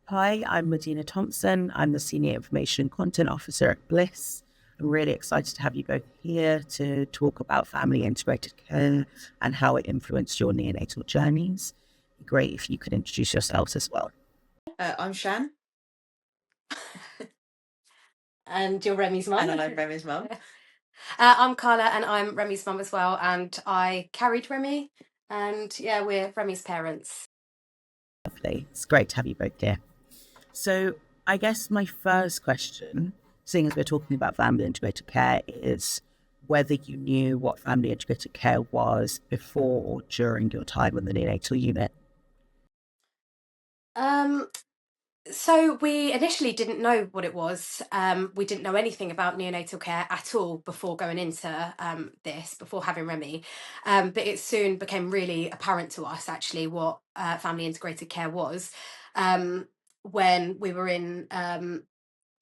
Hi, I'm Medina Thompson. I'm the Senior Information and Content Officer at Bliss. I'm really excited to have you both here to talk about family integrated care and how it influenced your neonatal journeys. Great if you could introduce yourselves as well. I'm Shan. And you're Remy's mum. And I'm Remy's mum. I'm Carla and I'm Remy's mum as well. And I carried Remy. And yeah, we're Remy's parents. Lovely. It's great to have you both here. So I guess my first question, seeing as we're talking about family integrated care, is whether you knew what family integrated care was before or during your time in the neonatal unit. So we initially didn't know what it was. We didn't know anything about neonatal care at all before going into before having Remy. But it soon became really apparent to us actually what family integrated care was when we were in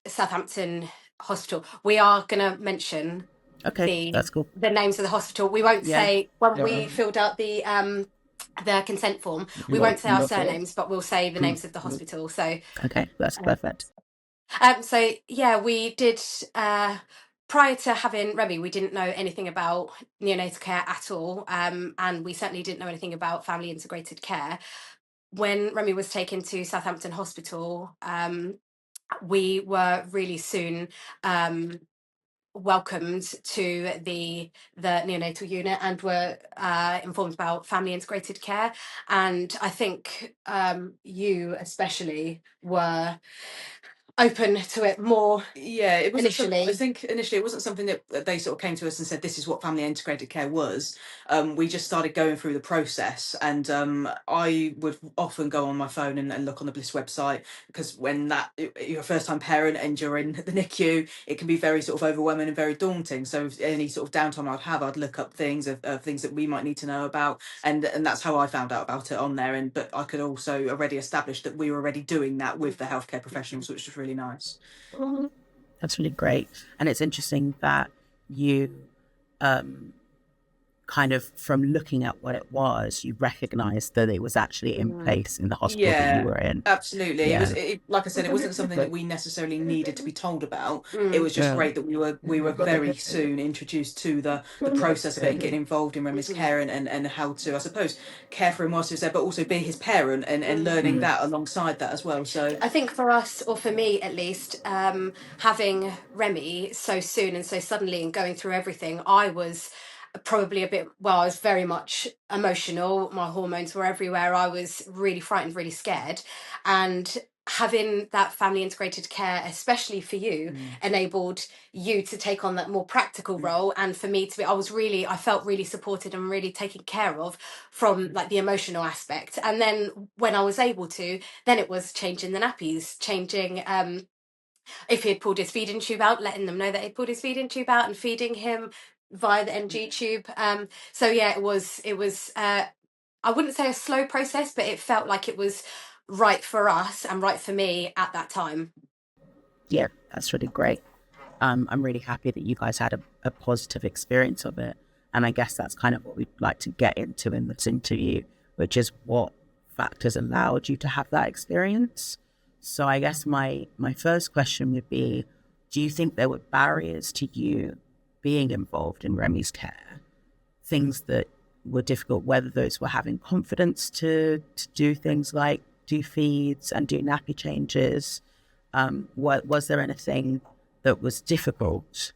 Southampton Hospital. We are going to mention that's cool. the names of the hospital. We won't say when we filled out the consent form, we won't say our surnames, but we'll say the names of the hospital. So okay, that's perfect. So yeah, we did prior to having Remy, we didn't know anything about neonatal care at all, and we certainly didn't know anything about family integrated care. When Remy was taken to Southampton Hospital, we were really soon welcomed to the neonatal unit and were informed about family integrated care. And I think you especially were open to it more. Yeah, it was initially. I think initially it wasn't something that they sort of came to us and said this is what family integrated care was. We just started going through the process, and I would often go on my phone and look on the Bliss website, because when you're a first time parent and you're in the NICU, it can be very sort of overwhelming and very daunting. So any sort of downtime I'd look up things of things that we might need to know about, and that's how I found out about it on there. But I could also already establish that we were already doing that with the healthcare professionals, which was really nice. That's really great. And it's interesting that you kind of, from looking at what it was, you recognised that it was actually in place in the hospital that you were in. Absolutely. Yeah. It was, like I said, it wasn't something that we necessarily needed to be told about. It was just great that we were very soon introduced to the process of it and getting involved in Remy's care and how to, I suppose, care for him whilst he was there, but also be his parent and learning that alongside that as well. So I think for us, or for me at least, having Remy so soon and so suddenly and going through everything, I was probably I was very much emotional. My hormones were everywhere. I was really frightened, really scared. And having that family integrated care, especially for you, enabled you to take on that more practical role. And for me to be, I felt really supported and really taken care of from like the emotional aspect. And then when I was able to, then it was changing the nappies, changing if he had pulled his feeding tube out, letting them know that he'd pulled his feeding tube out and feeding him via the NG tube. So yeah, it was I wouldn't say a slow process, but it felt like it was right for us and right for me at that time. Yeah, that's really great. I'm really happy that you guys had a positive experience of it. And I guess that's kind of what we'd like to get into in this interview, which is what factors allowed you to have that experience. So I guess my first question would be, do you think there were barriers to you being involved in Remy's care? Things that were difficult, whether those were having confidence to do things like do feeds and do nappy changes. Was there anything that was difficult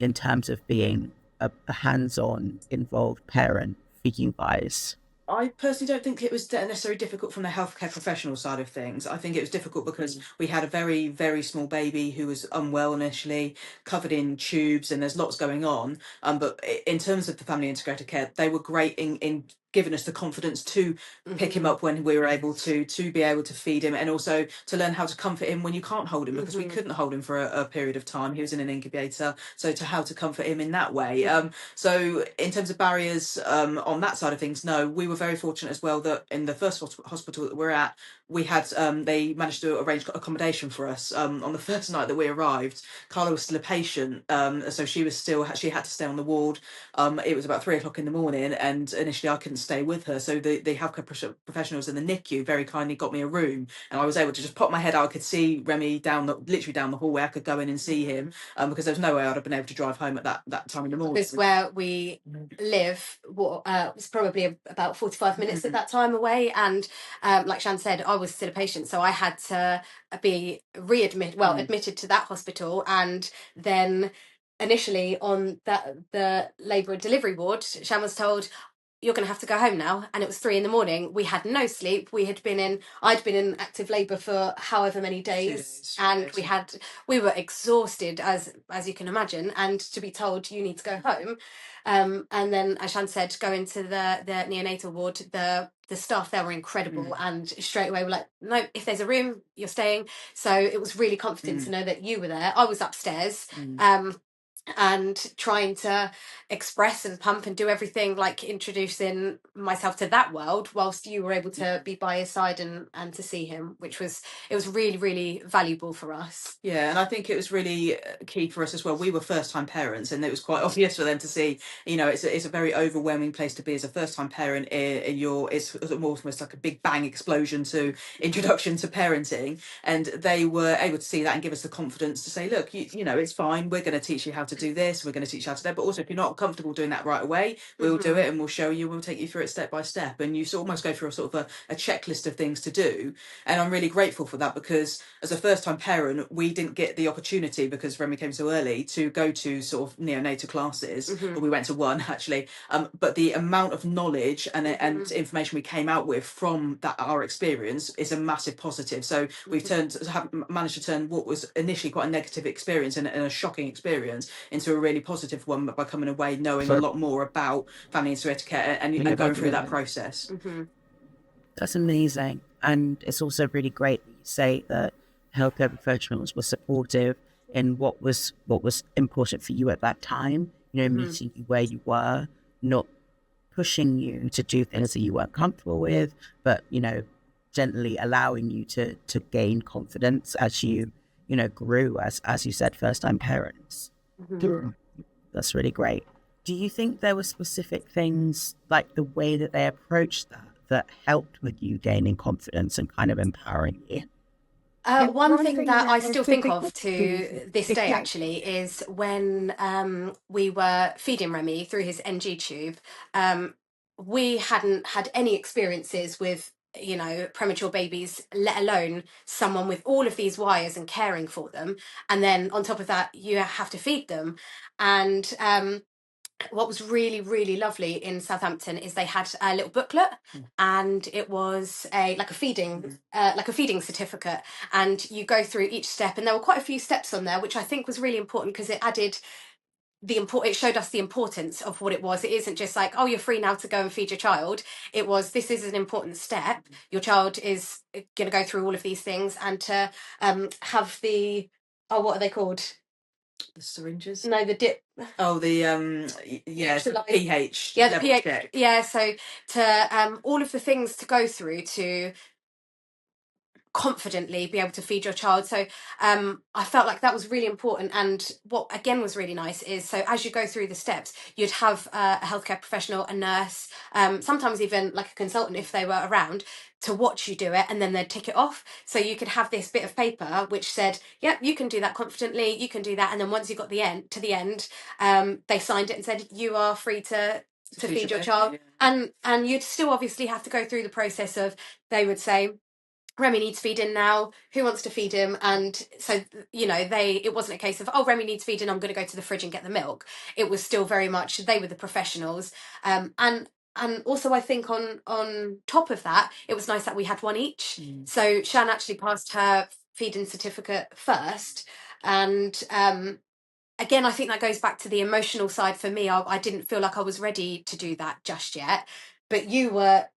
in terms of being a hands-on involved parent for you guys? I personally don't think it was necessarily difficult from the healthcare professional side of things. I think it was difficult because we had a very, very small baby who was unwell initially, covered in tubes, and there's lots going on. But in terms of the family integrated care, they were great in giving us the confidence to pick him up when we were able to be able to feed him, and also to learn how to comfort him when you can't hold him, because we couldn't hold him for a period of time. He was in an incubator, so to how to comfort him in that way. So in terms of barriers on that side of things, no, we were very fortunate as well that in the first hospital that we're at, we had they managed to arrange accommodation for us. On the first night that we arrived, Carla was still a patient, so she had to stay on the ward. It was about 3 o'clock in the morning, and initially I couldn't stay with her. So the healthcare professionals in the NICU very kindly got me a room, and I was able to just pop my head out. I could see Remy literally down the hallway. I could go in and see him, because there was no way I'd have been able to drive home at that time in the morning. Because where we live was probably about 45 minutes at that time away, and like Shan said, I was still a patient, so I had to be admitted to that hospital, and then initially on the labour and delivery ward, Shan was told, you're going to have to go home now. And it was 3 a.m. We had no sleep. I'd been in active labour for however many days, and we were exhausted, as you can imagine, and to be told you need to go home. And then, as Shan said, go into the neonatal ward. The staff there were incredible, and straight away were like, no, if there's a room, you're staying. So it was really comforting to know that you were there. I was upstairs, and trying to express and pump and do everything, like introducing myself to that world, whilst you were able to be by his side and to see him, it was really, really valuable for us. Yeah, and I think it was really key for us as well. We were first-time parents, and it was quite obvious for them to see, it's a very overwhelming place to be as a first-time parent. It's almost like a big bang explosion to introduction to parenting, and they were able to see that and give us the confidence to say, look, it's fine. We're going to teach you how to do this. We're going to teach you how to do that. But also, if you're not comfortable doing that right away, we'll do it, and we'll show you. We'll take you through it step by step, and you almost go through a sort of a checklist of things to do. And I'm really grateful for that, because as a first-time parent, we didn't get the opportunity, because Remy came so early, to go to sort of neonatal classes. Or we went to one actually, but the amount of knowledge and information we came out with from our experience is a massive positive. So we've managed to turn what was initially quite a negative experience and a shocking experience into a really positive one by coming away knowing a lot more about family and surrogate care and going through that process. That's amazing. And it's also really great that you say that healthcare professionals were supportive in what was important for you at that time, meeting you where you were, not pushing you to do things that you weren't comfortable with, but, gently allowing you to gain confidence as you, grew as you said, first-time parents. That's really great. Do you think there were specific things, like the way that they approached that helped with you gaining confidence and kind of empowering you? One thing that I still think of to this day, actually, is when we were feeding Remy through his NG tube. We hadn't had any experiences with, premature babies, let alone someone with all of these wires and caring for them. And then on top of that, you have to feed them. And what was really, really lovely in Southampton is they had a little booklet, and it was like a feeding certificate, and you go through each step, and there were quite a few steps on there, which I think was really important, because it added it showed us the importance of what it was. It isn't just like, oh, you're free now to go and feed your child. It was, this is an important step. Your child is going to go through all of these things, and to have what are they called? The syringes? No, the dip. Oh, the pH. Yeah, the pH. Check. Yeah, so to all of the things to go through to confidently be able to feed your child. So I felt like that was really important. And what again was really nice is, so as you go through the steps, you'd have a healthcare professional, a nurse, sometimes even like a consultant if they were around, to watch you do it, and then they'd tick it off. So you could have this bit of paper which said, yep, you can do that confidently, you can do that. And then once you got to the end, they signed it and said, you are free to feed your child. Yeah. And you'd still obviously have to go through the process of, they would say, Remy needs feeding now, who wants to feed him? And so, it wasn't a case of, oh, Remy needs feeding, I'm going to go to the fridge and get the milk. It was still very much, they were the professionals. And also I think on top of that, it was nice that we had one each. So Shan actually passed her feeding certificate first. And again, I think that goes back to the emotional side for me. I didn't feel like I was ready to do that just yet. But you were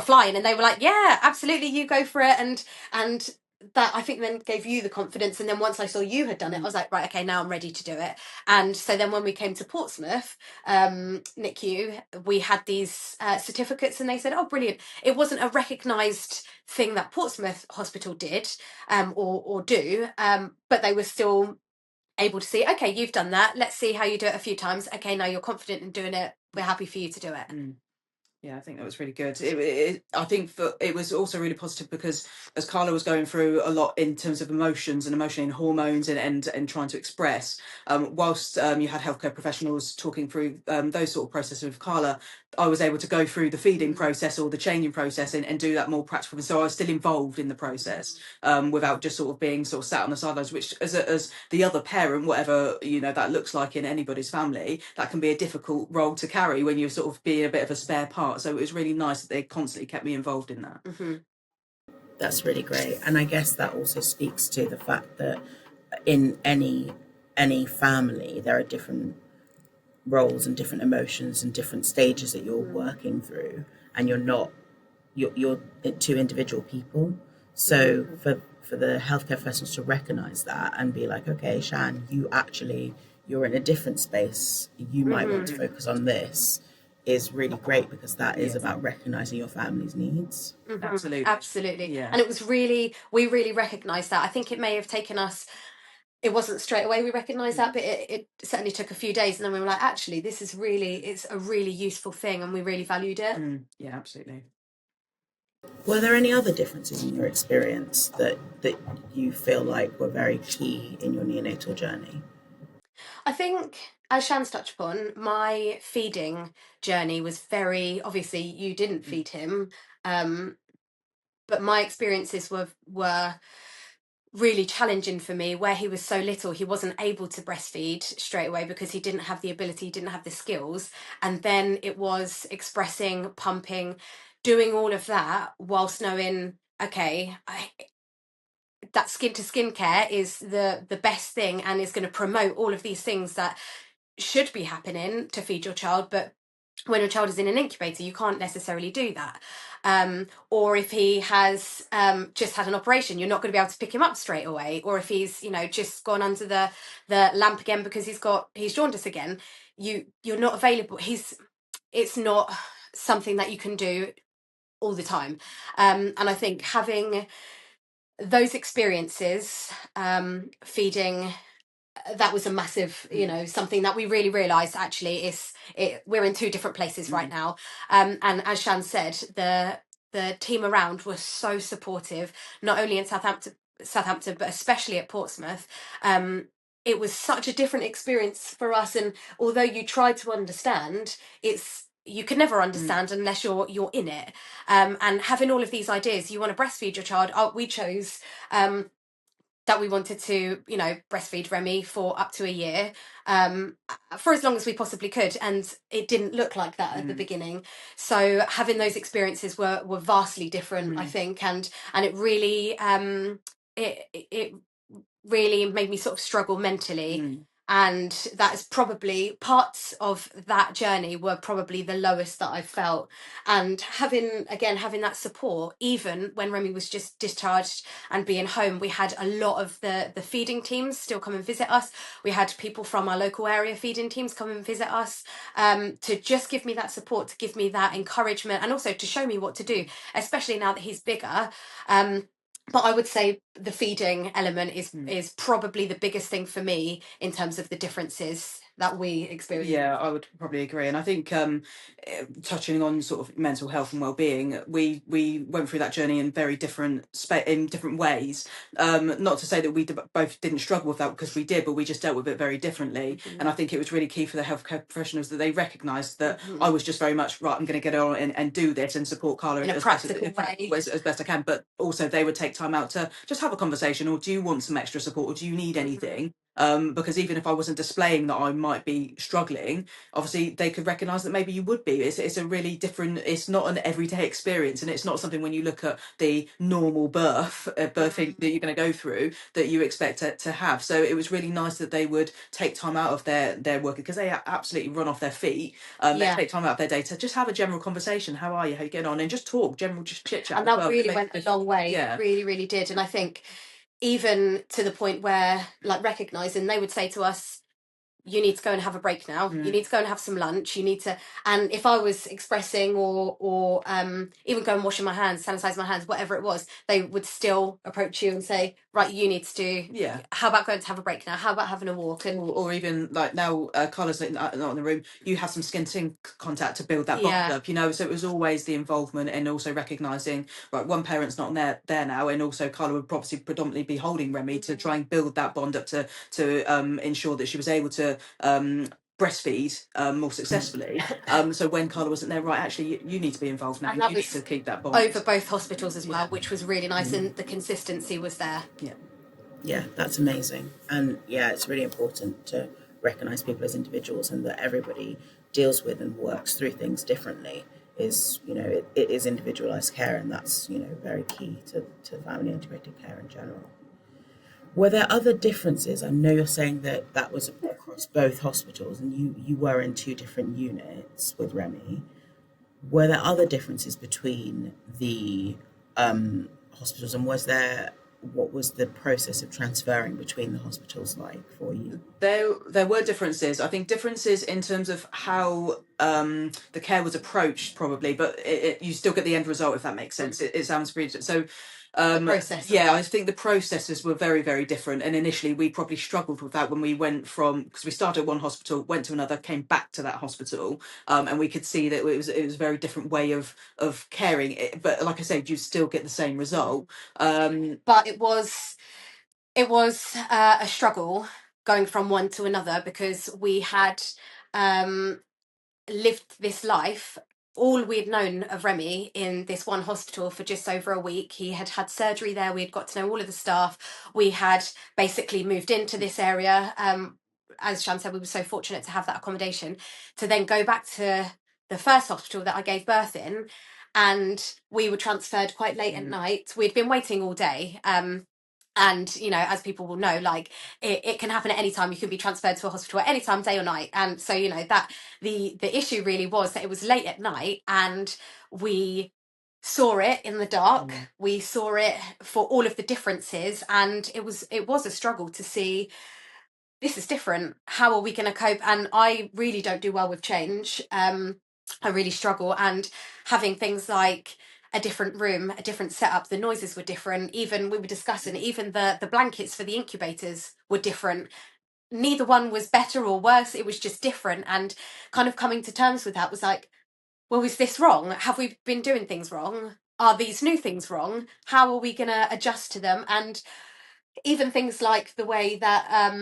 flying, and they were like, yeah, absolutely, you go for it. And that, I think, then gave you the confidence. And then once I saw you had done it, I was like, right, okay, now I'm ready to do it. And so then when we came to Portsmouth, NICU, we had these certificates, and they said, oh, brilliant. It wasn't a recognised thing that Portsmouth Hospital did or do, but they were still able to see, okay, you've done that. Let's see how you do it a few times. Okay, now you're confident in doing it. We're happy for you to do it. Yeah, I think that was really good. I think it was also really positive because as Carla was going through a lot in terms of emotions and emotion and hormones and trying to express, whilst you had healthcare professionals talking through those sort of processes with Carla, I was able to go through the feeding process or the changing process and do that more practical. So I was still involved in the process without just sort of being sort of sat on the sidelines, which as the other parent, whatever that looks like in anybody's family, that can be a difficult role to carry when you're sort of being a bit of a spare part. So it was really nice that they constantly kept me involved in that. That's really great. And I guess that also speaks to the fact that in any family there are different roles and different emotions and different stages that you're working through, and you're two individual people. So for the healthcare professionals to recognize that and be like, okay, Shan, you're in a different space, you might want to focus on this, is really great, because that is about recognizing your family's needs. Absolutely. And it was we really recognized that. I think it may have taken us, it wasn't straight away we recognised that, but it certainly took a few days, and then we were like, actually, it's a really useful thing, and we really valued it. Yeah, absolutely. Were there any other differences in your experience that you feel like were very key in your neonatal journey? I think, as Shan's touched upon, my feeding journey was very, obviously you didn't feed him, but my experiences were really challenging for me. Where he was so little, he wasn't able to breastfeed straight away because he didn't have the ability, he didn't have the skills. And then it was expressing, pumping, doing all of that whilst knowing, okay, that skin to skin care is the best thing and is going to promote all of these things that should be happening to feed your child. But when your child is in an incubator, you can't necessarily do that. Or if he has just had an operation, you're not going to be able to pick him up straight away. Or if he's just gone under the lamp again because he's jaundice again, you're not available. It's not something that you can do all the time. And I think having those experiences, feeding, that was a massive, something that we really realised actually we're in two different places right now. And as Shan said, the team around were so supportive, not only in Southampton, but especially at Portsmouth. It was such a different experience for us, and although you try to understand, you can never understand unless you're in it. And having all of these ideas, you want to breastfeed your child. We chose that we wanted to, breastfeed Remy for up to a year, for as long as we possibly could. And it didn't look like that at the beginning. So having those experiences were vastly different, I think. And it really, it really made me sort of struggle mentally. And that is probably, parts of that journey were probably the lowest that I've felt. And having that support, even when Remy was just discharged and being home, we had a lot of the feeding teams still come and visit us. We had people from our local area feeding teams come and visit us, to just give me that support, to give me that encouragement, and also to show me what to do, especially now that he's bigger. But I would say the feeding element is probably the biggest thing for me in terms of the differences that we experience. Yeah, I would probably agree. And I think touching on sort of mental health and well-being, we went through that journey in very different ways. Not to say that we both didn't struggle with that, because we did, but we just dealt with it very differently. And I think it was really key for the healthcare professionals that they recognised that I was just very much, right, I'm going to get on and do this and support Carla in a practical way as best I can. But also they would take time out to just have a conversation, or do you want some extra support, or do you need anything? Because even if I wasn't displaying that I might be struggling, obviously they could recognise that maybe you would be. It's a really different, it's not an everyday experience, and it's not something when you look at the normal birthing that you're going to go through that you expect to have. So it was really nice that they would take time out of their work, because they absolutely run off their feet. They take time out of their day to just have a general conversation. How are you? How you getting on? And just talk, general, just chit chat. And that really went a long way. Yeah. Really, really did. And I think even to the point where, like, recognising, they would say to us, you need to go and have a break now. You need to go and have some lunch. You need to, and if I was expressing or even go and washing my hands, sanitize my hands, whatever it was, they would still approach you and say, right, you need to do, how about going to have a break now? How about having a walk? And or even like now, Carla's not in the room, you have some skin contact to build that bond up, you know. So it was always the involvement, and also recognising, right, one parent's not there now, and also Carla would probably predominantly be holding Remy to try and build that bond up to ensure that she was able to breastfeed more successfully. So when Carla wasn't there, right, actually you need to be involved now, and you need to keep that bond over both hospitals as well, which was really nice, and the consistency was there. Yeah, that's amazing. And yeah, it's really important to recognize people as individuals, and that everybody deals with and works through things differently. Is, you know, it is individualized care, and that's, you know, very key to family integrated care in general. Were there other differences? I know you're saying that that was across both hospitals, and you were in 2 different units with Remy. Were there other differences between the hospitals, and what was the process of transferring between the hospitals like for you? There were differences. I think differences in terms of how the care was approached, probably, but you still get the end result, if that makes sense. It sounds pretty so. I think the processes were very, very different, and initially we probably struggled with that when we went from, because we started at one hospital, went to another, came back to that hospital, and we could see that it was a very different way of caring. But like I said, you still get the same result. But it was a struggle going from one to another, because we had lived this life. All we'd known of Remy in this one hospital for just over a week. He had had surgery there. We had got to know all of the staff. We had basically moved into this area. As Shan said, we were so fortunate to have that accommodation, to then go back to the first hospital that I gave birth in, and we were transferred quite late at night. We'd been waiting all day. And, you know, as people will know, like it can happen at any time. You can be transferred to a hospital at any time, day or night. And so, you know, that the issue really was that it was late at night, and we saw it in the dark. We saw it for all of the differences, and it was a struggle to see, this is different. How are we going to cope? And I really don't do well with change. I really struggle, and having things like a different room, a different setup, the noises were different. Even we were discussing, even the blankets for the incubators were different. Neither one was better or worse. It was just different. And kind of coming to terms with that was like, well, is this wrong? Have we been doing things wrong? Are these new things wrong? How are we going to adjust to them? And even things like the way that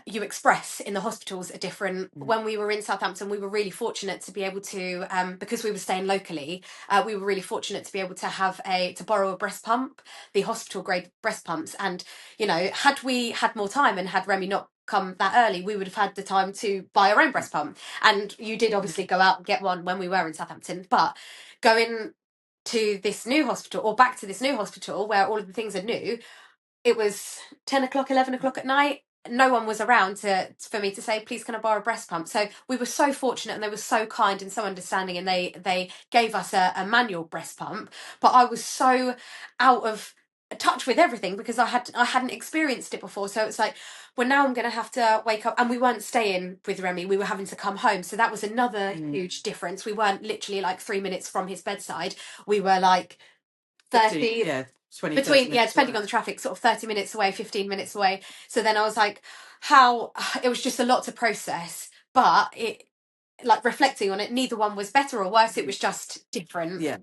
you express in the hospitals are different. When we were in Southampton, we were really fortunate to be able to, because we were staying locally, we were really fortunate to be able to to borrow a breast pump, the hospital grade breast pumps. And, you know, had we had more time and had Remy not come that early, we would have had the time to buy our own breast pump. And you did obviously go out and get one when we were in Southampton, but going to this new hospital, or back to this new hospital where all of the things are new, it was 10 o'clock, 11 o'clock at night. No one was around for me to say, please, can I borrow a breast pump? So we were so fortunate, and they were so kind and so understanding, and they gave us a manual breast pump. But I was so out of touch with everything because I hadn't experienced it before. So it's like, well, now I'm going to have to wake up, and we weren't staying with Remy. We were having to come home. So that was another huge difference. We weren't literally like 3 minutes from his bedside. We were like 30, 20, between, depending on the traffic, sort of 30 minutes away, 15 minutes away. So then I was like, it was just a lot to process, but it, like, reflecting on it, neither one was better or worse. It was just different. Yeah.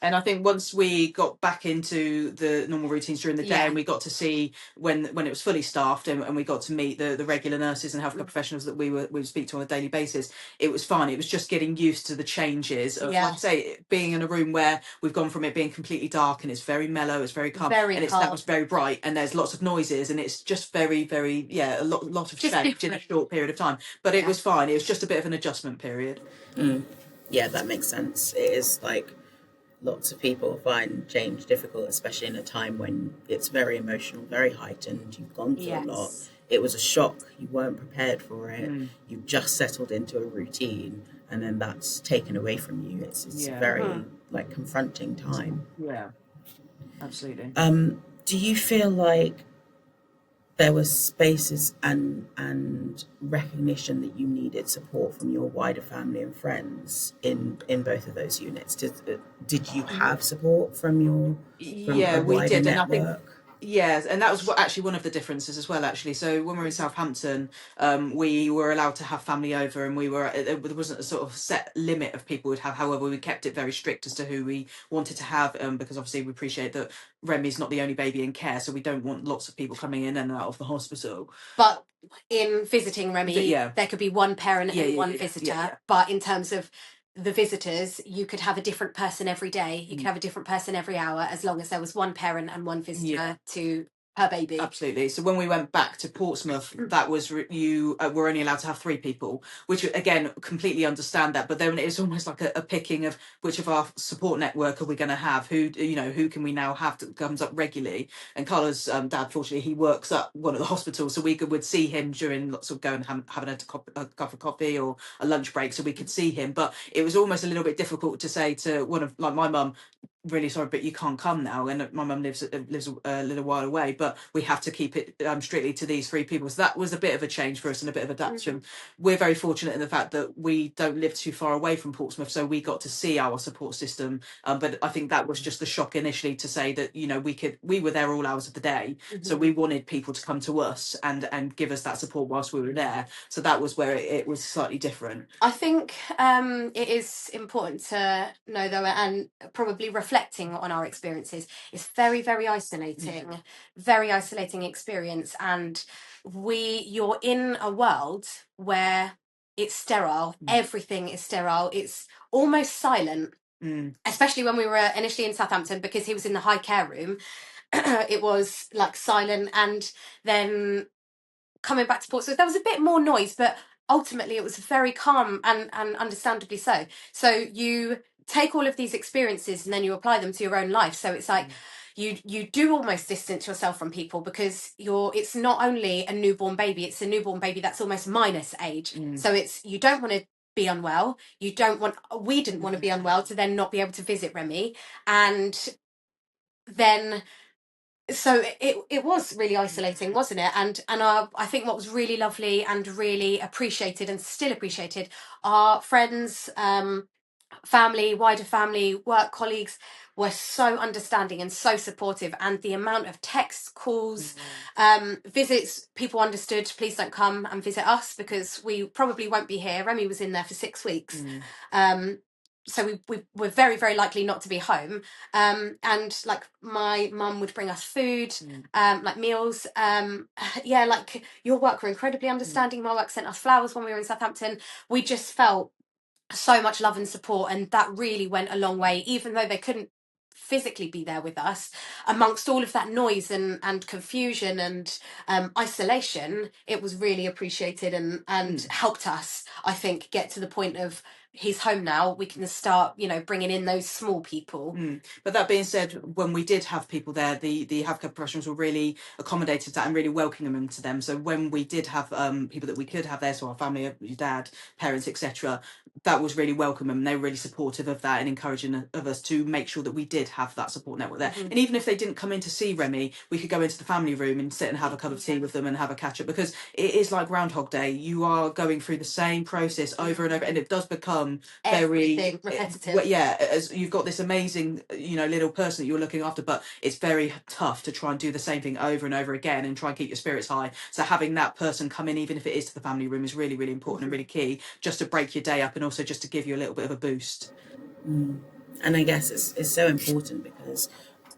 And I think once we got back into the normal routines during the day, and we got to see when it was fully staffed, and we got to meet the regular nurses and healthcare professionals that we would speak to on a daily basis, it was fun. It was just getting used to the changes of, like I say, being in a room where we've gone from it being completely dark and it's very mellow, it's very calm, and it's that much very bright, and there's lots of noises, and it's just very, very, a lot of change in a short period of time. But it was fine. It was just a bit of an adjustment period. Yeah, that makes sense. It is like, lots of people find change difficult, especially in a time when it's very emotional, very heightened. You've gone through a lot. It was a shock. You weren't prepared for it. You've just settled into a routine, and then that's taken away from you. It's a very like confronting time. Yeah, absolutely. Do you feel like there were spaces and recognition that you needed support from your wider family and friends in both of those units. Did you have support from a Yeah, we wider did, and I think network? yeah, and that was actually one of the differences as well. Actually, so when we were in Southampton, we were allowed to have family over, and there wasn't a sort of set limit of people we'd have. However, we kept it very strict as to who we wanted to have, because obviously we appreciate that Remy's not the only baby in care, so we don't want lots of people coming in and out of the hospital. But in visiting Remy, Yeah. there could be one parent Yeah, and yeah, one yeah, visitor. yeah. But in terms of the visitors, you could have a different person every day. You could have a different person every hour, as long as there was one parent and one visitor to her baby. Absolutely. So when we went back to Portsmouth, that was you were only allowed to have 3 people, which again completely understand that. But then it's almost like a picking of which of our support network are we going to have? Who can we now have that comes up regularly? And Carla's dad, fortunately, he works at one of the hospitals, so would see him during lots of going and having a cup of coffee or a lunch break, so we could see him. But it was almost a little bit difficult to say to one of like my mum, really sorry, but you can't come now. And my mum lives a little while away, but we have to keep it strictly to these 3 people. So that was a bit of a change for us and a bit of adaptation. We're very fortunate in the fact that we don't live too far away from Portsmouth, so we got to see our support system. But I think that was just the shock initially to say that we were there all hours of the day, so we wanted people to come to us and give us that support whilst we were there. So that was where it was slightly different. I think it is important to know, though, and probably reflecting on our experiences, it's very, very isolating, very isolating experience. And you're in a world where it's sterile, everything is sterile, it's almost silent, especially when we were initially in Southampton, because he was in the high care room. It was like silent, and then coming back to Portsmouth, there was a bit more noise, but ultimately it was very calm and understandably so. So you take all of these experiences and then you apply them to your own life. So it's like you do almost distance yourself from people, because it's not only a newborn baby, it's a newborn baby that's almost minus age. So you don't want to be unwell. We didn't want to be unwell to then not be able to visit Remy. And then so it was really isolating, wasn't it? And I think what was really lovely and really appreciated and still appreciated, our friends, family, wider family, work colleagues were so understanding and so supportive, and the amount of texts, calls, visits, people understood, please don't come and visit us because we probably won't be here. Remy was in there for 6 weeks. So we were very, very likely not to be home. And like my mum would bring us food, like meals. Like your work were incredibly understanding. My work sent us flowers when we were in Southampton. We just felt so much love and support, and that really went a long way, even though they couldn't physically be there with us. Amongst all of that noise and confusion and isolation, it was really appreciated and helped us, I think, get to the point of he's home now, we can start bringing in those small people. But that being said, when we did have people there, the healthcare professionals were really accommodated to that and really welcoming to them. So when we did have people that we could have there, so our family, your dad, parents, etc., that was really welcome, and they were really supportive of that and encouraging of us to make sure that we did have that support network there. And even if they didn't come in to see Remy, we could go into the family room and sit and have a cup of tea with them and have a catch up, because it is like Groundhog Day. You are going through the same process over and over, and it does become very repetitive. As you've got this amazing little person that you're looking after, but it's very tough to try and do the same thing over and over again and try and keep your spirits high. So having that person come in, even if it is to the family room, is really, really important and really key, just to break your day up and also just to give you a little bit of a boost. And I guess it's so important because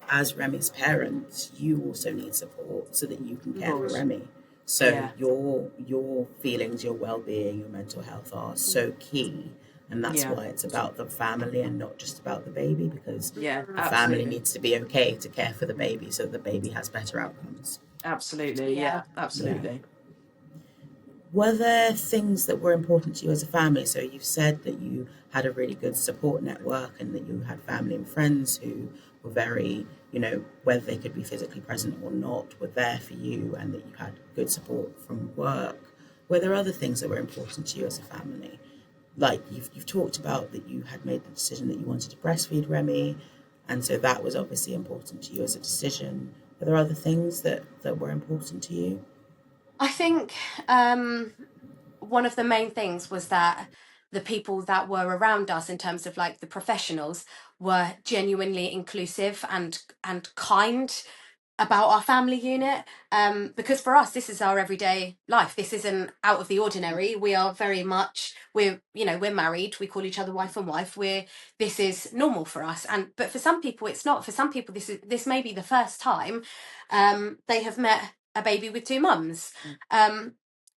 as Remy's parents, you also need support so that you can care for Remy. So your feelings, your well-being, your mental health are so key. And that's why it's about the family and not just about the baby, because the family needs to be okay to care for the baby so the baby has better outcomes. Absolutely. Yeah, absolutely. Yeah. Were there things that were important to you as a family? So you've said that you had a really good support network and that you had family and friends who were very, whether they could be physically present or not, were there for you, and that you had good support from work. Were there other things that were important to you as a family? Like you've talked about that you had made the decision that you wanted to breastfeed Remy, and so that was obviously important to you as a decision. Are there other things that were important to you? I think one of the main things was that the people that were around us, in terms of like the professionals, were genuinely inclusive and kind about our family unit, because for us this is our everyday life. This isn't out of the ordinary. We are very much, we're married, we call each other wife and wife, this is normal for us. And but for some people it's not. For some people this may be the first time they have met a baby with two mums.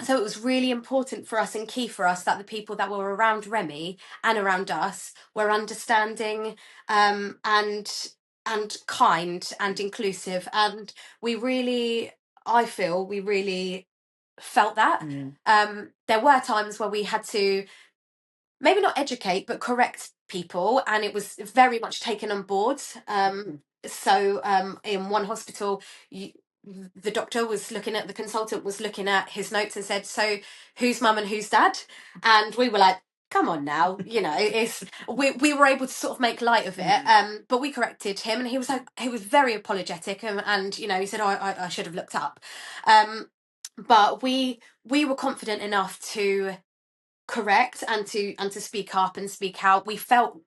So it was really important for us and key for us that the people that were around Remy and around us were understanding, and kind and inclusive. And I feel we really felt that. There were times where we had to maybe not educate but correct people, and it was very much taken on board. In one hospital, the doctor was looking at, the consultant was looking at his notes and said, "So who's mum and who's dad?" And we were like, come on now, it's we were able to sort of make light of it. But we corrected him, and he was very apologetic, and he said, "Oh, I should have looked up." But we were confident enough to correct and to speak up and speak out. We felt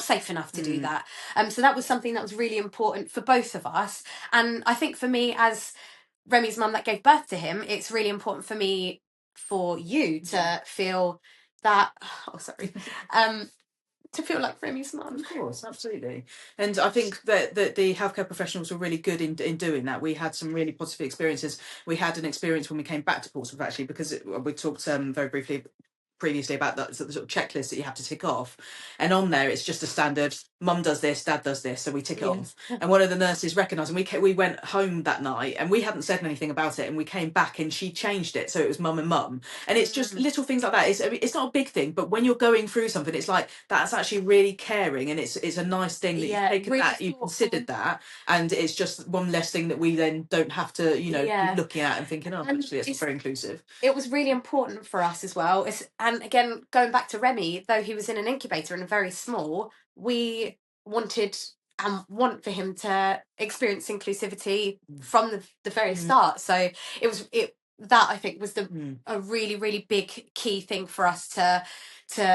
safe enough to do that. So that was something that was really important for both of us. And I think for me, as Remy's mum that gave birth to him, it's really important for you to feel that to feel like Remy's mum. Of course, absolutely. And I think that the healthcare professionals were really good in doing that. We had some really positive experiences. We had an experience when we came back to Portsmouth, actually, because we talked very briefly previously about that sort of checklist that you have to tick off, and on there it's just a standard mum does this, dad does this, so we tick it off. And one of the nurses recognised, and we went home that night and we hadn't said anything about it, and we came back and she changed it so it was mum and mum. And it's just little things like that. It's not a big thing, but when you're going through something, it's like that's actually really caring, and it's a nice thing that you've taken really that, you considered that, and it's just one less thing that we then don't have to keep looking at and thinking, oh, actually it's very inclusive. It was really important for us as well. And again, going back to Remy, though he was in an incubator and very small, we wanted and want for him to experience inclusivity from the very start. So that I think was a really, really big key thing for us to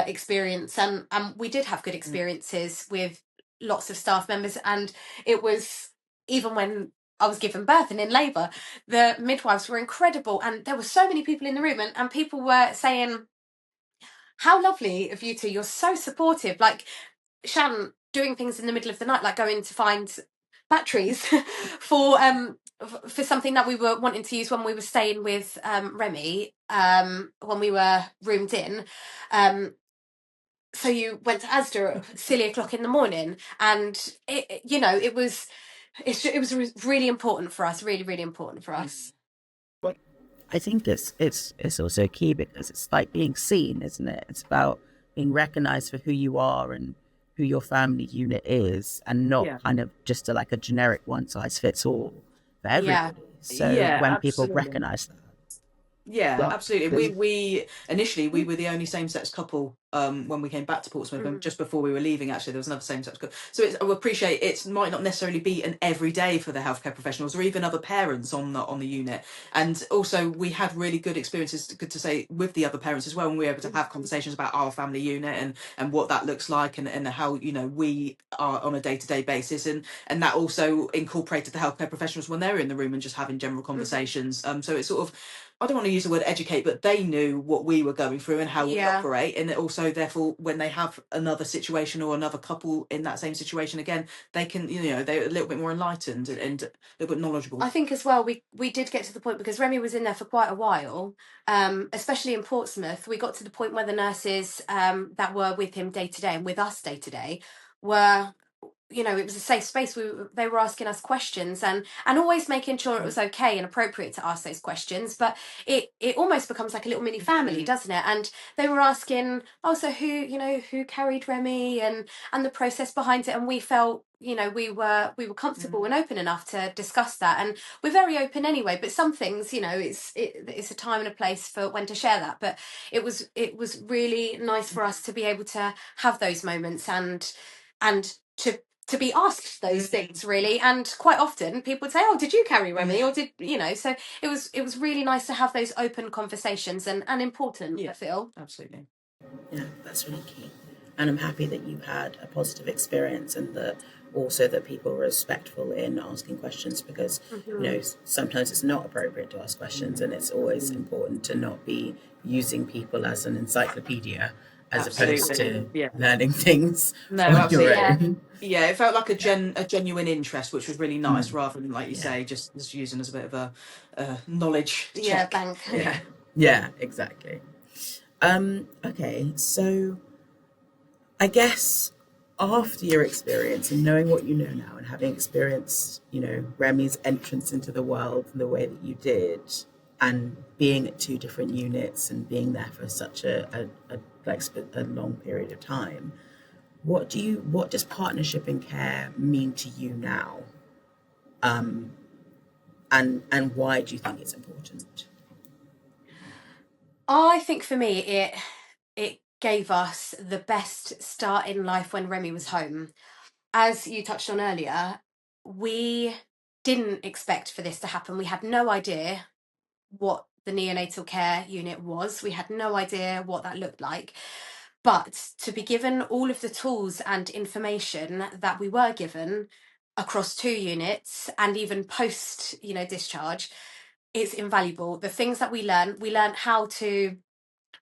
experience. And we did have good experiences with lots of staff members. And it was, even when I was given birth and in labour, the midwives were incredible, and there were so many people in the room, and people were saying, "How lovely of you two, you're so supportive." Like Shan doing things in the middle of the night, like going to find batteries for something that we were wanting to use when we were staying with Remy, when we were roomed in. So you went to Asda at silly o'clock in the morning, and it was really important for us, really, really important for us. But I think it's also key because it's like being seen, isn't it? It's about being recognized for who you are and who your family unit is, and not kind of just a generic one size fits all for everybody. So when people recognize that. Yeah, absolutely. We initially we were the only same-sex couple when we came back to Portsmouth, and just before we were leaving, actually, there was another same-sex couple. So I appreciate it might not necessarily be an everyday for the healthcare professionals or even other parents on the unit. And also we had really good experiences, good to say, with the other parents as well, and we were able to have conversations about our family unit and what that looks like, and how we are on a day-to-day basis, and that also incorporated the healthcare professionals when they were in the room and just having general conversations. So it's sort of, I don't want to use the word educate, but they knew what we were going through and how we operate. And also, therefore, when they have another situation or another couple in that same situation again, they can, they're a little bit more enlightened and a little bit knowledgeable. I think as well, we did get to the point, because Remy was in there for quite a while, especially in Portsmouth. We got to the point where the nurses that were with him day to day and with us day to day were, it was a safe space. They were asking us questions and always making sure it was okay and appropriate to ask those questions. But it almost becomes like a little mini family, doesn't it? And they were asking, oh, so who carried Remy and the process behind it. And we felt, we were comfortable and open enough to discuss that. And we're very open anyway. But some things, it's a time and a place for when to share that. But it was really nice for us to be able to have those moments and to to be asked those things, really. And quite often people would say, oh, did you carry Remy? Or did, you know, so it was really nice to have those open conversations, and important, I feel. Absolutely. Yeah, that's really key. And I'm happy that you had a positive experience, and that also that people were respectful in asking questions, because you know, sometimes it's not appropriate to ask questions, and it's always important to not be using people as an encyclopedia as opposed to learning things on your own. Yeah, it felt like a genuine interest, which was really nice, rather than, like you say, just using as a bit of a knowledge check. Bank. Yeah, exactly. Okay, so I guess after your experience and knowing what you know now, and having experienced, you know, Remy's entrance into the world in the way that you did, and being at 2 different units and being there for such a long period of time, what does partnership in care mean to you now? And why do you think it's important? I think for me, it gave us the best start in life when Remy was home. As you touched on earlier, we didn't expect for this to happen. We had no idea what the neonatal care unit was. We had no idea what that looked like. But to be given all of the tools and information that we were given across 2 units, and even post, you know, discharge, it's invaluable. The things that we learned how to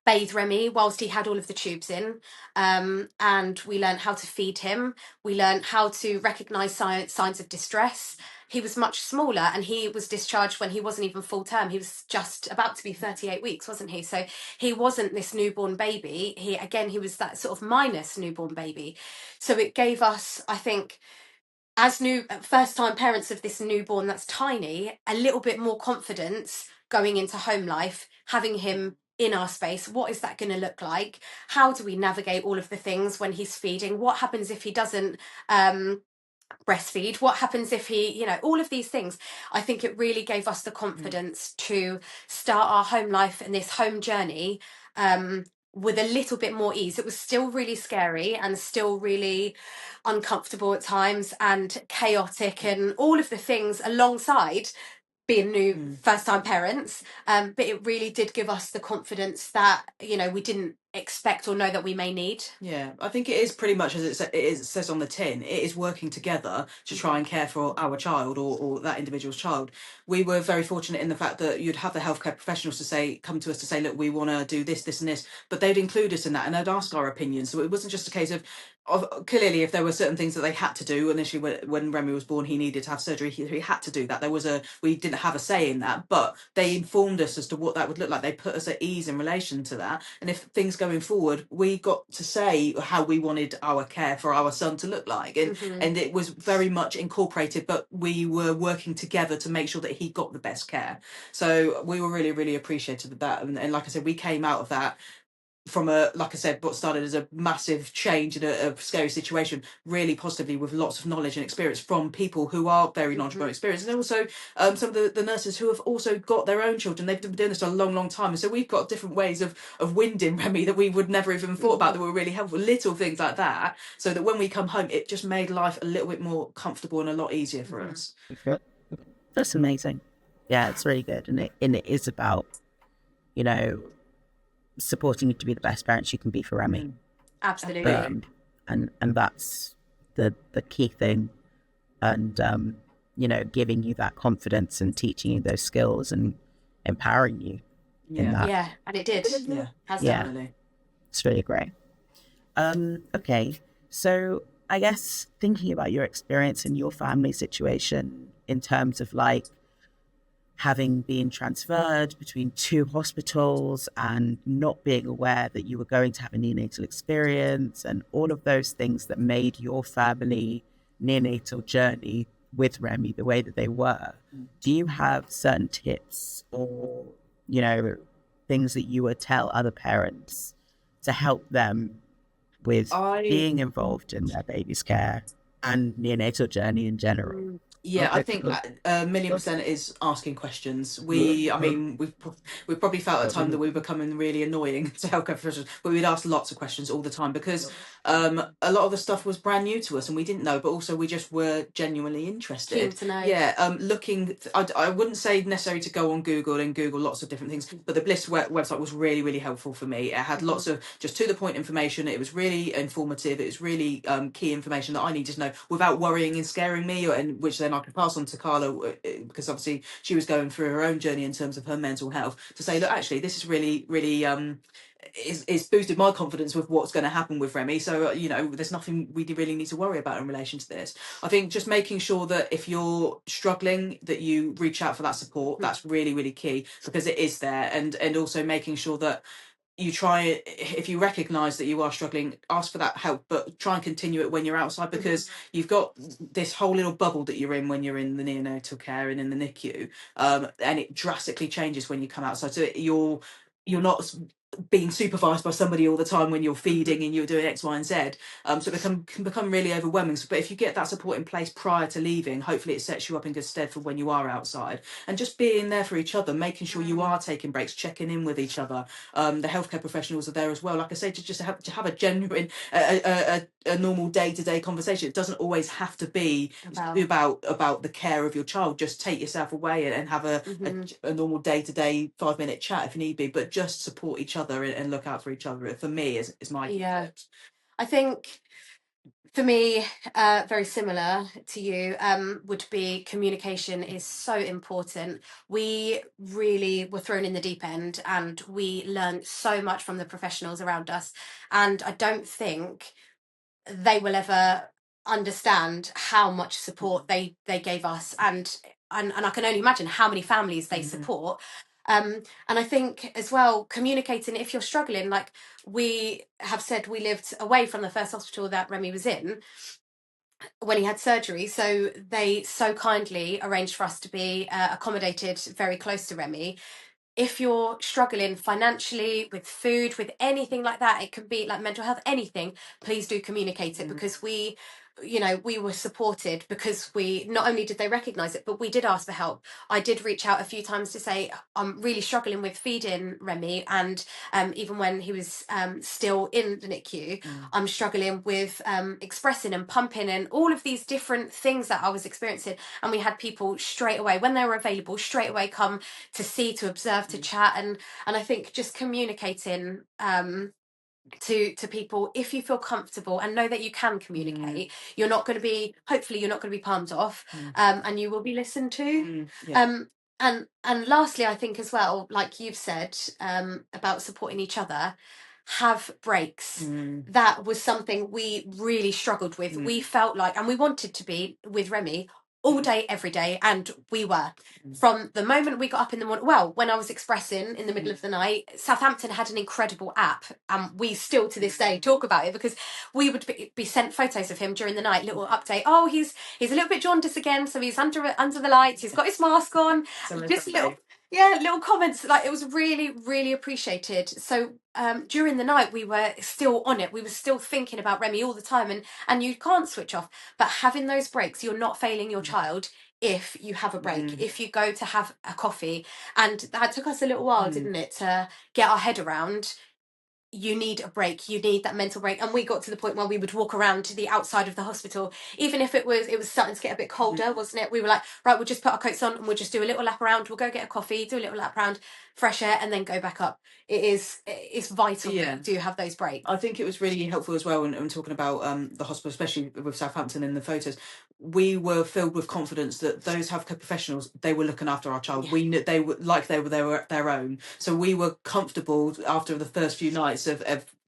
bathe Remy whilst he had all of the tubes in, and we learned how to feed him. We learned how to recognise signs of distress. He was much smaller, and he was discharged when he wasn't even full term. He was just about to be 38 weeks, wasn't he? So he wasn't this newborn baby. He was that sort of minus newborn baby. So it gave us, I think, as first time parents of this newborn that's tiny, a little bit more confidence going into home life, having him in our space. What is that going to look like? How do we navigate all of the things when he's feeding? What happens if he doesn't breastfeed? What happens if he, you know, all of these things? I think it really gave us the confidence to start our home life and this home journey with a little bit more ease. It was still really scary and still really uncomfortable at times and chaotic and all of the things alongside being new first time parents, but it really did give us the confidence that, you know, we didn't expect or know that we may need. Yeah, I think it is pretty much as it says on the tin. It is working together to try and care for our child, or that individual's child. We were very fortunate in the fact that you'd have the healthcare professionals come to us to say, look, we want to do this, this and this, but they'd include us in that, and they'd ask our opinions. So it wasn't just a case of clearly, if there were certain things that they had to do initially, when Remy was born, he needed to have surgery, he had to do that. We didn't have a say in that, but they informed us as to what that would look like. They put us at ease in relation to that, and if things going forward, we got to say how we wanted our care for our son to look like, and it was very much incorporated, but we were working together to make sure that he got the best care. So we were really, really appreciative of that, and like I said, we came out of that from like I said, what started as a massive change in a scary situation, really positively, with lots of knowledge and experience from people who are very knowledgeable and experienced, and also some of the nurses who have also got their own children. They've been doing this for a long, long time, and so we've got different ways of winding Remy that we would never even thought about, that were really helpful, little things like that, so that when we come home, it just made life a little bit more comfortable and a lot easier for us. That's amazing. Yeah, it's really good, and it is about, you know, supporting you to be the best parents you can be for Remy. Absolutely. And that's the key thing, and you know, giving you that confidence and teaching you those skills and empowering you in that. Yeah, and it did. Definitely. It's really great. Okay, so I guess thinking about your experience and your family situation in terms of like having been transferred between 2 hospitals and not being aware that you were going to have a neonatal experience, and all of those things that made your family neonatal journey with Remy the way that they were, do you have certain tips or, you know, things that you would tell other parents to help them with being involved in their baby's care and neonatal journey in general? Yeah, I think 1,000,000% is asking questions. I mean, we've probably felt at times that we were becoming really annoying to healthcare professionals, but we'd ask lots of questions all the time, because A lot of the stuff was brand new to us and we didn't know, but also we just were genuinely interested. Keen to know. Yeah, looking, I wouldn't say necessarily to go on Google and Google lots of different things, but the Bliss website was really, really helpful for me. It had lots of just to the point information. It was really informative. It was really key information that I needed to know without worrying and scaring me, and which then I could pass on to Carla, because obviously she was going through her own journey in terms of her mental health, to say, look, actually, this is really, really it's boosted my confidence with what's going to happen with Remy. So, there's nothing we really need to worry about in relation to this. I think just making sure that if you're struggling, that you reach out for that support. That's really, really key, because it is there. And also making sure that you try, if you recognize that you are struggling, ask for that help, but try and continue it when you're outside, because you've got this whole little bubble that you're in when you're in the neonatal care and in the NICU, and it drastically changes when you come outside. So you're not being supervised by somebody all the time when you're feeding and you're doing X, Y, and Z. So it can become really overwhelming. But if you get that support in place prior to leaving, hopefully it sets you up in good stead for when you are outside. And just being there for each other, making sure you are taking breaks, checking in with each other. The healthcare professionals are there as well. Like I say, to have a genuine, a normal day-to-day conversation. It doesn't always have to be about the care of your child. Just take yourself away and have a normal day-to-day 5-minute chat if need be, but just support each other and look out for each other. For me, is my tips. I think for me, very similar to you, would be communication is so important. We really were thrown in the deep end and we learned so much from the professionals around us. And I don't think they will ever understand how much support they gave us. And I can only imagine how many families they support. And I think as well, communicating, if you're struggling, like we have said, we lived away from the first hospital that Remy was in when he had surgery. So they so kindly arranged for us to be accommodated very close to Remy. If you're struggling financially, with food, with anything like that, it could be like mental health, anything, please do communicate it, because we were supported, because we not only did they recognize it, but we did ask for help. I did reach out a few times to say, I'm really struggling with feeding Remy, and even when he was still in the NICU, I'm struggling with expressing and pumping and all of these different things that I was experiencing. And we had people straight away, when they were available, straight away come to see, to observe, to chat. And I think just communicating to people, if you feel comfortable and know that you can communicate, you're not going to be, hopefully you're not going to be palmed off, and you will be listened to. And lastly, I think as well, like you've said, about supporting each other, have breaks. That was something we really struggled with. We felt like, and we wanted to be with Remy all day, every day, and we were. From the moment we got up in the morning, well, when I was expressing in the middle of the night, Southampton had an incredible app, and we still to this day talk about it, because we would be sent photos of him during the night, little update. Oh, he's a little bit jaundiced again, so he's under the lights, he's got his mask on, just little comments. Like, it was really, really appreciated. So during the night we were still on it, we were still thinking about Remy all the time, and you can't switch off. But having those breaks, you're not failing your child if you have a break, if you go to have a coffee. And that took us a little while, didn't it, to get our head around. You need a break, you need that mental break. And we got to the point where we would walk around to the outside of the hospital, even if it was starting to get a bit colder, wasn't it? We were like, right, we'll just put our coats on and we'll just do a little lap around, we'll go get a coffee, do a little lap around, fresh air, and then go back up. It's vital that you do have those breaks. I think it was really helpful as well when talking about the hospital, especially with Southampton in the photos. We were filled with confidence that those healthcare professionals, they were looking after our child. We knew they were their own. So we were comfortable after the first few nights of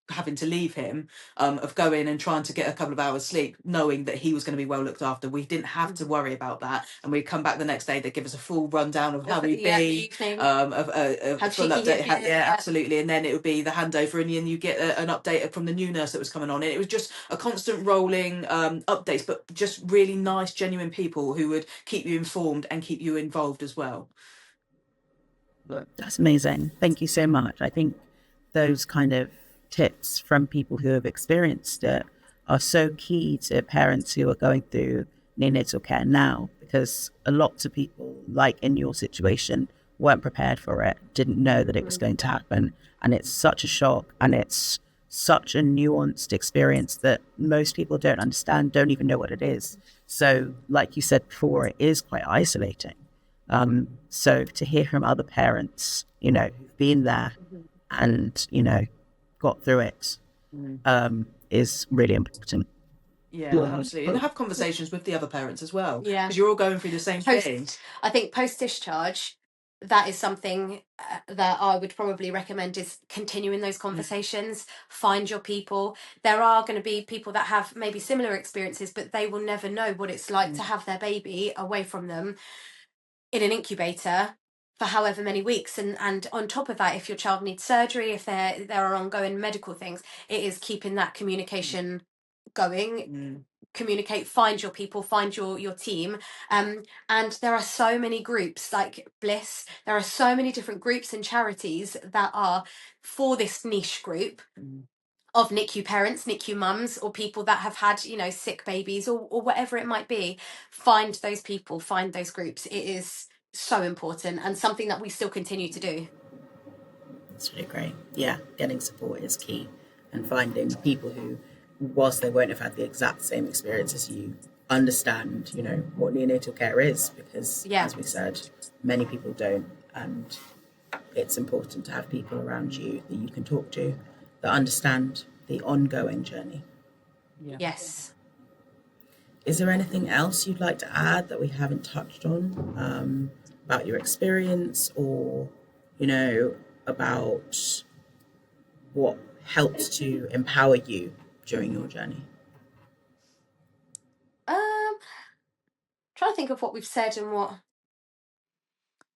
having to leave him, of going and trying to get a couple of hours sleep, knowing that he was going to be well looked after. We didn't have to worry about that, and we'd come back the next day. They'd give us a full rundown of how we'd be, of full update. Absolutely. And then it would be the handover, and then you get an update from the new nurse that was coming on. And it was just a constant rolling updates, but just really nice, genuine people who would keep you informed and keep you involved as well. That's amazing. Thank you so much. I think those kind of tips from people who have experienced it are so key to parents who are going through neonatal care now, because a lot of people, like in your situation, weren't prepared for it, didn't know that it was going to happen, and it's such a shock, and it's such a nuanced experience that most people don't understand, don't even know what it is. So, like you said before, it is quite isolating. So to hear from other parents, who've been there and, got through it, is really important. Yeah, absolutely. And have conversations with the other parents as well. Yeah. Because you're all going through the same thing. I think post-discharge, that is something that I would probably recommend, is continuing those conversations. Find your people. There are going to be people that have maybe similar experiences, but they will never know what it's like to have their baby away from them in an incubator for however many weeks. And on top of that, if your child needs surgery, if there are ongoing medical things, it is keeping that communication going. Communicate, find your people, find your team. And there are so many groups like Bliss. There are so many different groups and charities that are for this niche group of NICU parents, NICU mums, or people that have had, sick babies, or whatever it might be. Find those people, find those groups. It is so important, and something that we still continue to do. That's really great. Yeah, getting support is key, and finding people who, whilst they won't have had the exact same experience as you, understand, what neonatal care is, because, as we said, many people don't, and it's important to have people around you that you can talk to that understand the ongoing journey. Yeah. Yes. Is there anything else you'd like to add that we haven't touched on, about your experience, or, about what helped to empower you during your journey? Trying to think of what we've said and what.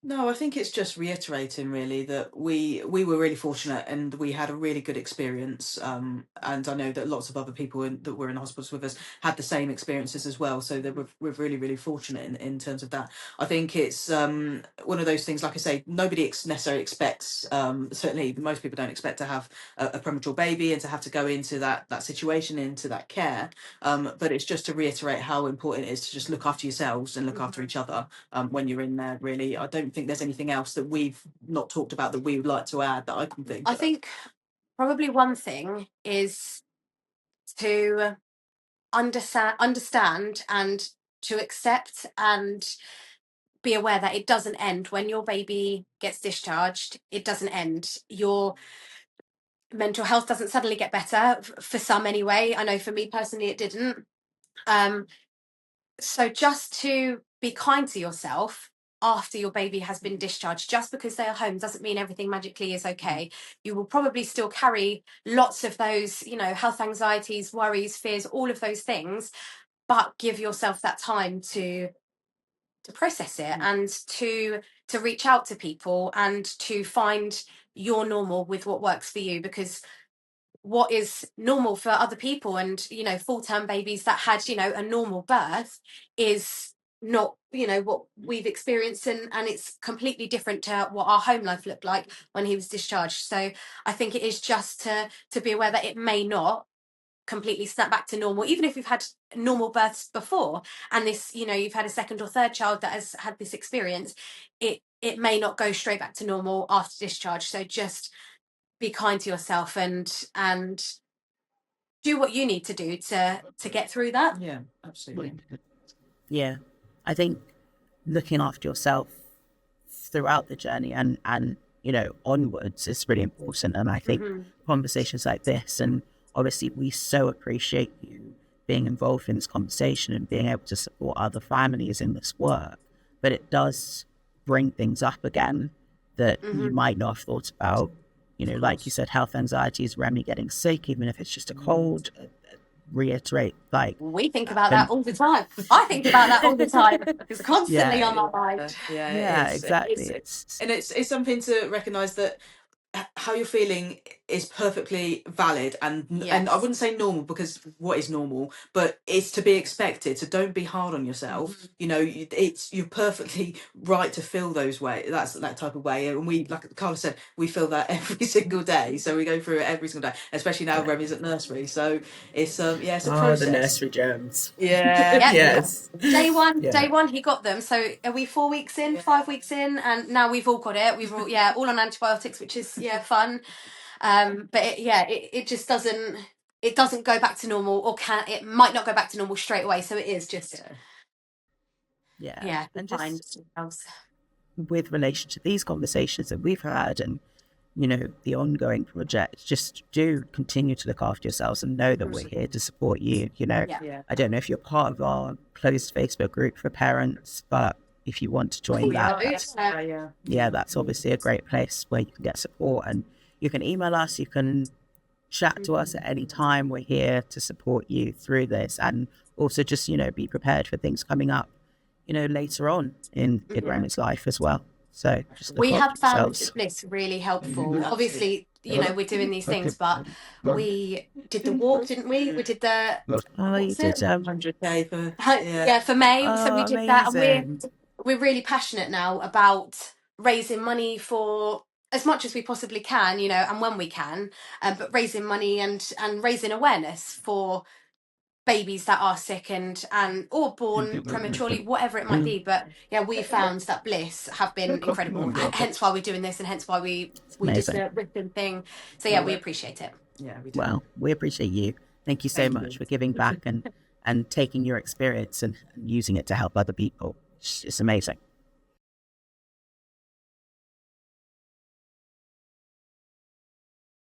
No, I think it's just reiterating really that we were really fortunate and we had a really good experience. And I know that lots of other people that were in hospitals with us had the same experiences as well. So we're really, really fortunate in terms of that. I think it's one of those things, like I say, nobody necessarily expects, certainly most people don't expect to have a premature baby and to have to go into that situation, into that care. But it's just to reiterate how important it is to just look after yourselves and look after each other when you're in there, really. I don't think there's anything else that we've not talked about that we would like to add that I can think of. I think probably one thing is to understand and to accept and be aware that it doesn't end when your baby gets discharged. It doesn't end. Your mental health doesn't suddenly get better, for some anyway. I know for me personally it didn't. So just to be kind to yourself after your baby has been discharged. Just because they are home doesn't mean everything magically is okay. You will probably still carry lots of those, health anxieties, worries, fears, all of those things, but give yourself that time to process it and to reach out to people and to find your normal with what works for you. Because what is normal for other people, and full-term babies that had a normal birth, is not what we've experienced, and it's completely different to what our home life looked like when he was discharged. So I think it is just to be aware that it may not completely snap back to normal, even if you've had normal births before, and this you've had a second or third child that has had this experience. It may not go straight back to normal after discharge. So just be kind to yourself and do what you need to do to get through that. Yeah, absolutely. Yeah, I think looking after yourself throughout the journey and onwards is really important. And I think conversations like this, and obviously we so appreciate you being involved in this conversation and being able to support other families in this work, but it does bring things up again that you might not have thought about. Like you said, health anxieties, Remy getting sick, even if it's just a cold. Reiterate, like, we think about that all the time. I think about that all the time. It's constantly on my mind. Yeah, exactly. It's something to recognise that how you're feeling is perfectly valid, and I wouldn't say normal, because what is normal, but it's to be expected. So don't be hard on yourself. You're perfectly right to feel those way. That's that type of way, and we, like Carla said, we feel that every single day. So we go through it every single day, especially now Remy's at nursery. So it's it's a process. The nursery germs. Yes. Day one he got them. So are we 4 weeks in, 5 weeks in, and now we've all got it. We've all on antibiotics, which is fun. But it just doesn't go back to normal, or it might not go back to normal straight away. So it is just And fine. just with relation to these conversations that we've had, and the ongoing project, just do continue to look after yourselves and know that we're here to support you. I don't know if you're part of our closed Facebook group for parents, but if you want to join that's obviously a great place where you can get support, and you can email us, you can chat to us at any time. We're here to support you through this, and also just be prepared for things coming up later on in Remy's life as well. So we have found Bliss really helpful. Obviously, we're doing these things, but we did the walk, didn't we? We did the 100K for for May. So we did that, amazing. and we're really passionate now about raising money for as much as we possibly can, and when we can, but raising money and raising awareness for babies that are sick and or born prematurely, whatever it might be. But we found that Bliss have been incredible, hence why we're doing this, and hence why we did the written thing. So we appreciate it. We do. Well, we appreciate you. Thank you so much for giving back and taking your experience and using it to help other people. It's amazing.